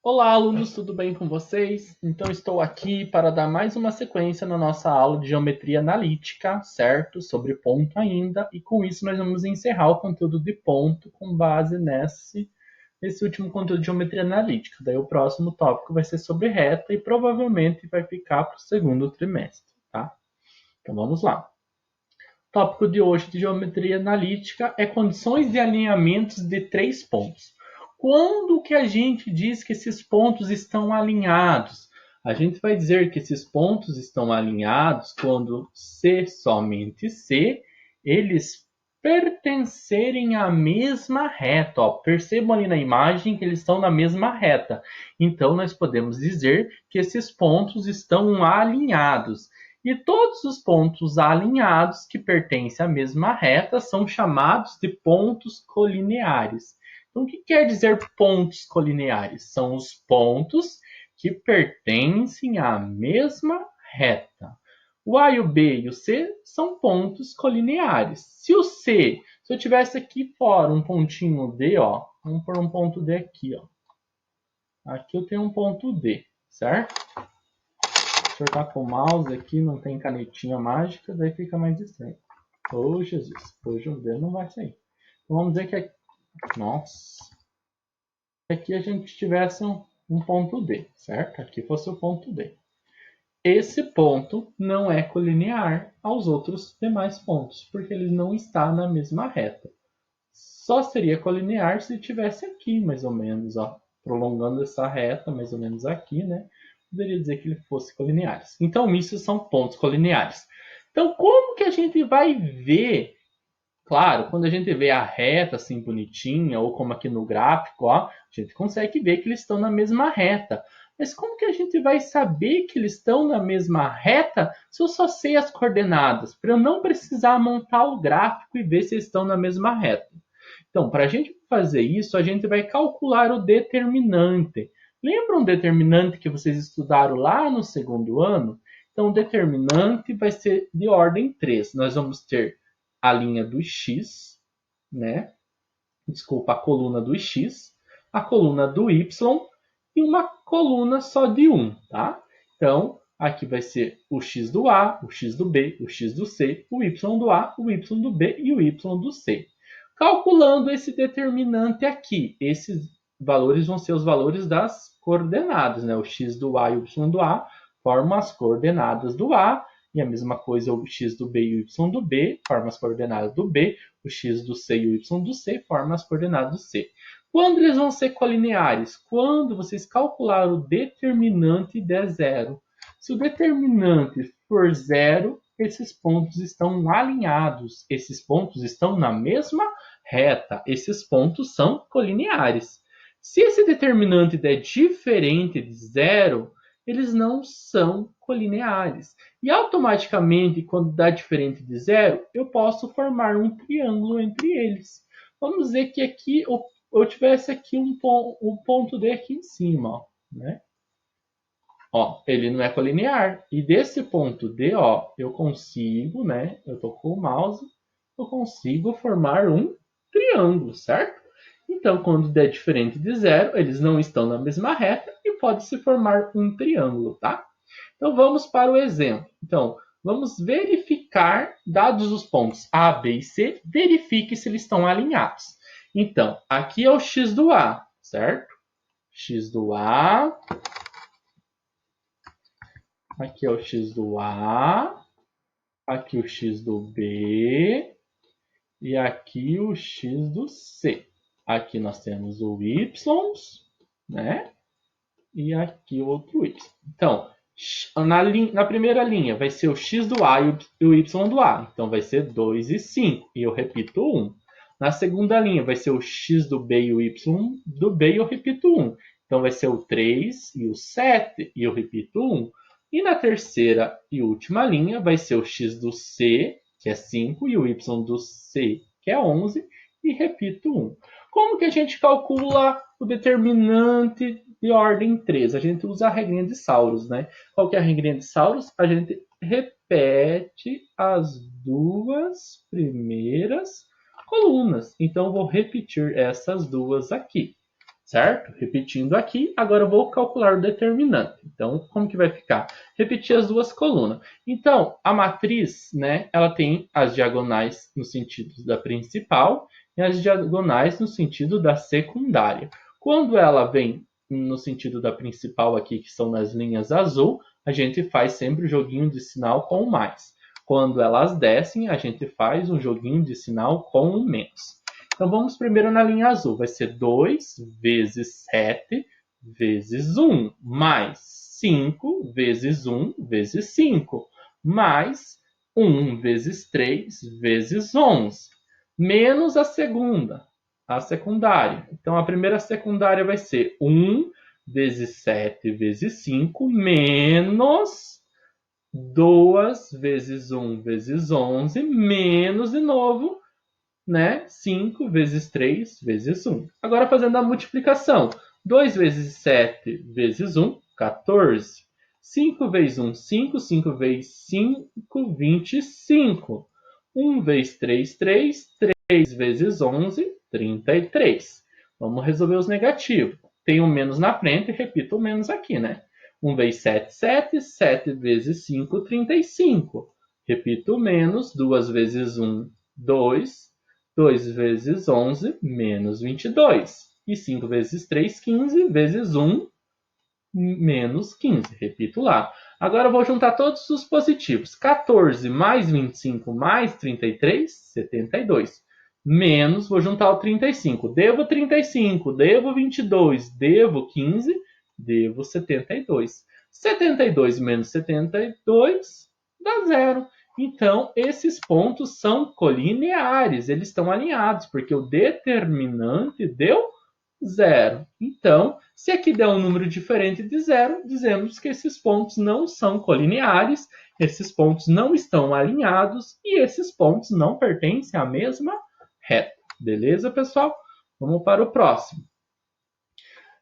Olá, alunos, tudo bem com vocês? Então, estou aqui para dar mais uma sequência na nossa aula de geometria analítica, certo? Sobre ponto ainda, e com isso nós vamos encerrar o conteúdo de ponto com base nesse último conteúdo de geometria analítica. Daí o próximo tópico vai ser sobre reta e provavelmente vai ficar para o segundo trimestre, tá? Então, vamos lá. O tópico de hoje de geometria analítica é condições de alinhamentos de três pontos. Quando que a gente diz que esses pontos estão alinhados? A gente vai dizer que esses pontos estão alinhados quando se somente se eles pertencerem à mesma reta. Ó, percebam ali na imagem que eles estão na mesma reta. Então, nós podemos dizer que esses pontos estão alinhados. E todos os pontos alinhados que pertencem à mesma reta são chamados de pontos colineares. Então, o que quer dizer pontos colineares? São os pontos que pertencem à mesma reta. O A e o B e o C são pontos colineares. Se eu tivesse aqui fora um pontinho D, ó, vamos pôr um ponto D aqui, ó. Aqui eu tenho um ponto D, certo? Se eu tá com o mouse aqui, não tem canetinha mágica, daí fica mais estranho. Oh, Jesus, hoje o D não vai sair. Então, vamos dizer que aqui, nossa, aqui a gente tivesse um ponto D, certo? Aqui fosse o ponto D. Esse ponto não é colinear aos outros demais pontos, porque ele não está na mesma reta. Só seria colinear se estivesse aqui, mais ou menos, ó, prolongando essa reta, mais ou menos aqui, né? Poderia dizer que ele fosse colineares. Então, isso são pontos colineares. Então, como que a gente vai ver? Claro, quando a gente vê a reta assim bonitinha, ou como aqui no gráfico, ó, a gente consegue ver que eles estão na mesma reta. Mas como que a gente vai saber que eles estão na mesma reta se eu só sei as coordenadas? Para eu não precisar montar o gráfico e ver se eles estão na mesma reta. Então, para a gente fazer isso, a gente vai calcular o determinante. Lembra um determinante que vocês estudaram lá no segundo ano? Então, o determinante vai ser de ordem 3. Nós vamos ter a linha do x, né? Desculpa, a coluna do x, a coluna do y e uma coluna só de 1, tá? Então, aqui vai ser o x do A, o x do B, o x do C, o y do A, o y do B e o y do C. Calculando esse determinante aqui, esses valores vão ser os valores das coordenadas, né? O x do A e o y do A formam as coordenadas do A, e a mesma coisa o x do B e o y do B formam as coordenadas do B, o x do C e o y do C formam as coordenadas do C. Quando eles vão ser colineares? Quando vocês calcular o determinante de zero. Se o determinante for zero, esses pontos estão alinhados, esses pontos estão na mesma reta, esses pontos são colineares. Se esse determinante é diferente de zero, eles não são colineares. E automaticamente, quando dá diferente de zero, eu posso formar um triângulo entre eles. Vamos dizer que aqui eu tivesse aqui um ponto D aqui em cima, ó, né? Ó, ele não é colinear. E desse ponto D, ó, eu consigo, né? Eu tô com o mouse, eu consigo formar um triângulo, certo? Então, quando D é diferente de zero, eles não estão na mesma reta e pode se formar um triângulo, tá? Então, vamos para o exemplo. Então, vamos verificar, dados os pontos A, B e C, verifique se eles estão alinhados. Então, aqui é o x do A, certo? X do A. Aqui é o x do A. Aqui o x do B. E aqui o x do C. Aqui nós temos o y, né? E aqui outro y. Então, na primeira linha vai ser o x do A e o y do A. Então, vai ser 2 e 5. E eu repito 1. Na segunda linha vai ser o x do B e o y do B e eu repito 1. Então, vai ser o 3 e o 7 e eu repito 1. E na terceira e última linha vai ser o x do C, que é 5, e o y do C, que é 11, e repito 1. Como que a gente calcula o determinante de ordem 3? A gente usa a regrinha de Sauros, né? Qual que é a regrinha de Sauros? A gente repete as duas primeiras colunas. Então, vou repetir essas duas aqui, certo? Repetindo aqui, agora eu vou calcular o determinante. Então, como que vai ficar? Repetir as duas colunas. Então, a matriz, né, ela tem as diagonais no sentido da principal e as diagonais no sentido da secundária. Quando ela vem no sentido da principal aqui, que são nas linhas azul, a gente faz sempre o joguinho de sinal com o mais. Quando elas descem, a gente faz um joguinho de sinal com o menos. Então, vamos primeiro na linha azul. Vai ser 2 vezes 7 vezes 1, mais 5 vezes 1 vezes 5, mais 1 vezes 3 vezes 11, menos a segunda, a secundária. Então, a primeira secundária vai ser 1 vezes 7 vezes 5, menos 2 vezes 1 vezes 11, menos de novo, né? 5 vezes 3 vezes 1. Agora fazendo a multiplicação. 2 vezes 7 vezes 1, 14. 5 vezes 1, 5. 5 vezes 5, 25. 1 vezes 3, 3. 3 vezes 11, 33. Vamos resolver os negativos. Tem um menos na frente e repito o menos aqui, né? 1 vezes 7, 7. 7 vezes 5, 35. Repito o menos. 2 vezes 1, 2. 2 vezes 11, menos 22. E 5 vezes 3, 15. Vezes 1, menos 15. Repito lá. Agora eu vou juntar todos os positivos. 14 mais 25 mais 33, 72. Menos, vou juntar o 35. Devo 35, devo 22, devo 15, devo 72. 72 menos 72 dá zero. Então, esses pontos são colineares, eles estão alinhados, porque o determinante deu zero. Então, se aqui der um número diferente de zero, dizemos que esses pontos não são colineares, esses pontos não estão alinhados e esses pontos não pertencem à mesma reta. Beleza, pessoal? Vamos para o próximo.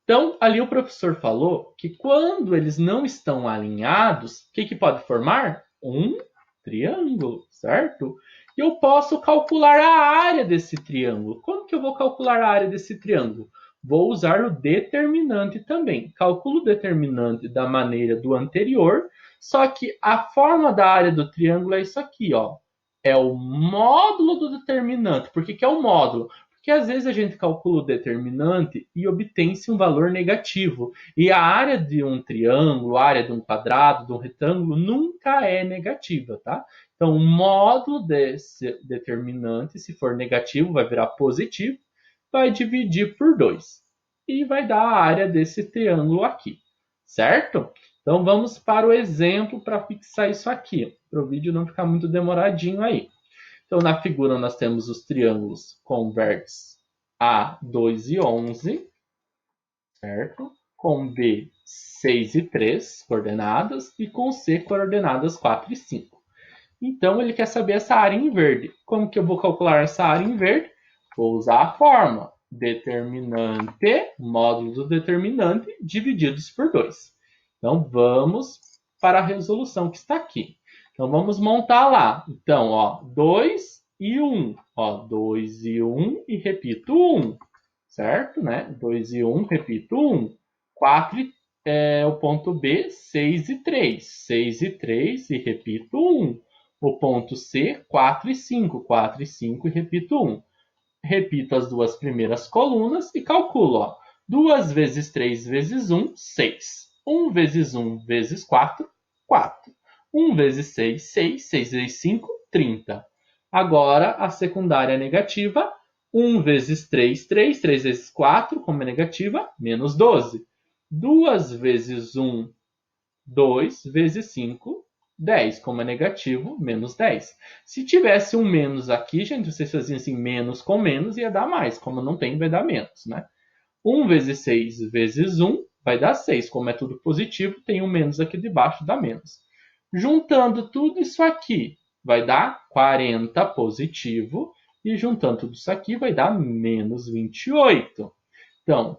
Então, ali o professor falou que quando eles não estão alinhados, o que pode formar? Um triângulo, certo? E eu posso calcular a área desse triângulo. Como que eu vou calcular a área desse triângulo? Vou usar o determinante também. Calculo o determinante da maneira do anterior, só que a forma da área do triângulo é isso aqui, ó. É o módulo do determinante. Por que é o módulo? Porque às vezes a gente calcula o determinante e obtém-se um valor negativo. E a área de um triângulo, a área de um quadrado, de um retângulo, nunca é negativa, tá? Então, o módulo desse determinante, se for negativo, vai virar positivo, vai dividir por 2. E vai dar a área desse triângulo aqui, certo? Então, vamos para o exemplo para fixar isso aqui, para o vídeo não ficar muito demoradinho aí. Então, na figura, nós temos os triângulos com vértices A, 2 e 11, certo? Com B, 6 e 3 coordenadas e com C, coordenadas 4 e 5. Então, ele quer saber essa área em verde. Como que eu vou calcular essa área em verde? Vou usar a fórmula determinante, módulo do determinante, divididos por 2. Então, vamos para a resolução que está aqui. Então, vamos montar lá. Então, ó, 2 e 1. Ó, 2 e 1 e repito 1. Certo? Né? 2 e 1, repito 1. 4 é o ponto B, 6 e 3. 6 e 3 e repito 1. O ponto C, 4 e 5. 4 e 5 e repito 1. Repito as duas primeiras colunas e calculo. Ó. 2 vezes 3 vezes 1, 6. 1 vezes 1 vezes 4, 4. 1 vezes 6, 6. 6 vezes 5, 30. Agora, a secundária negativa. 1 vezes 3, 3. 3 vezes 4, como é negativa, menos 12. 2 vezes 1, 2. Vezes 5, 10, como é negativo, menos 10. Se tivesse um menos aqui, gente, vocês faziam assim, menos com menos, ia dar mais. Como não tem, vai dar menos, né? 1 vezes 6 vezes 1 vai dar 6. Como é tudo positivo, tem um menos aqui debaixo, dá menos. Juntando tudo isso aqui, vai dar 40 positivo. E juntando tudo isso aqui, vai dar menos 28. Então,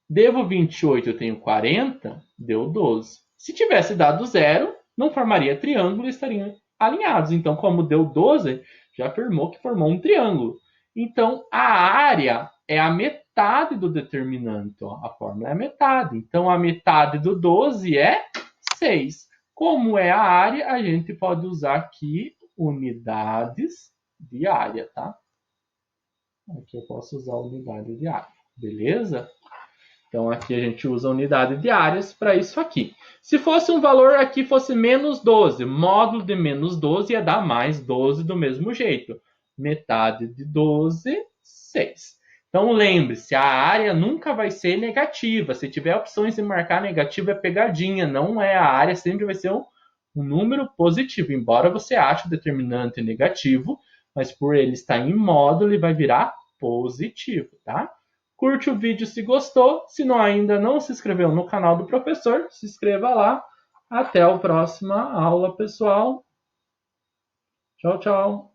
devo 28, eu tenho 40, deu 12. Se tivesse dado zero, não formaria triângulo e estariam alinhados. Então, como deu 12, já afirmou que formou um triângulo. Então, a área é a metade metade do determinante. Ó. A fórmula é a metade. Então, a metade do 12 é 6. Como é a área, a gente pode usar aqui unidades de área, tá? Aqui eu posso usar unidade de área, beleza? Então, aqui a gente usa a unidade de áreas para isso aqui. Se fosse um valor aqui, fosse menos 12, módulo de menos 12 ia dar mais 12 do mesmo jeito. Metade de 12, 6. Então, lembre-se, a área nunca vai ser negativa. Se tiver opções de marcar negativa, é pegadinha. Não é a área, sempre vai ser um número positivo. Embora você ache o determinante negativo, mas por ele estar em módulo, ele vai virar positivo, tá? Curte o vídeo se gostou. Se não, ainda não se inscreveu no canal do professor, se inscreva lá. Até a próxima aula, pessoal. Tchau, tchau.